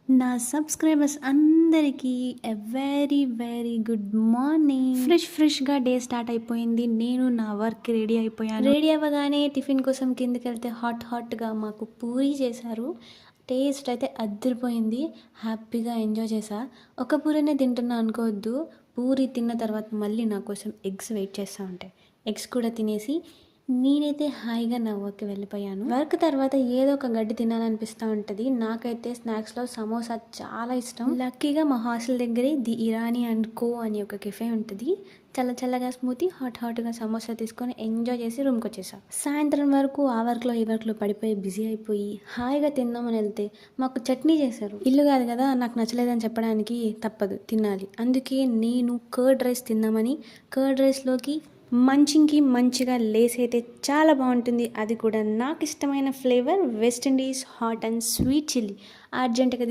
నా సబ్స్క్రైబర్స్ అందరికీ a very very good morning. ఫ్రెష్గా డే స్టార్ట్ అయిపోయింది. నేను నా వర్క్ రెడీ అయిపోయాను. రెడీ అవ్వగానే టిఫిన్ కోసం కిందకి వెళ్తే హాట్గా మాకు పూరి చేశారు. టేస్ట్ అయితే అదిరిపోయింది. హ్యాపీగా ఎంజాయ్ చేశా. ఒక పూరినే తింటున్నా అనుకోవద్దు. పూరి తిన్న తర్వాత మళ్ళీ నా కోసం ఎగ్స్ వెయిట్ చేస్తూ ఉంటాయి. ఎగ్స్ కూడా తినేసి నేనైతే హాయిగా నా వర్క్ వెళ్ళిపోయాను. వర్క్ తర్వాత ఏదో ఒక గడ్డి తినాలనిపిస్తూ ఉంటుంది. నాకైతే స్నాక్స్లో సమోసా చాలా ఇష్టం. లక్కీగా మా హాస్టల్ దగ్గరే ది ఇరానీ అండ్ కో అని ఒక కెఫే ఉంటుంది. చల్లగా స్మూతీ హాట్గా సమోసా తీసుకొని ఎంజాయ్ చేసి రూమ్కి వచ్చేసా. సాయంత్రం వరకు ఆ వర్క్లో ఈ వర్క్లో పడిపోయి బిజీ అయిపోయి హాయిగా తిందామని వెళ్తే మాకు చట్నీ చేశారు. ఇల్లు కాదు కదా, నాకు నచ్చలేదని చెప్పడానికి తప్పదు, తినాలి. అందుకే నేను కర్డ్ రైస్ తిందామని కర్డ్ రైస్లోకి మంచిగా లేస్ అయితే చాలా బాగుంటుంది. అది కూడా నాకు ఇష్టమైన flavour west Indies hot and sweet chilli. అర్జెంటుగా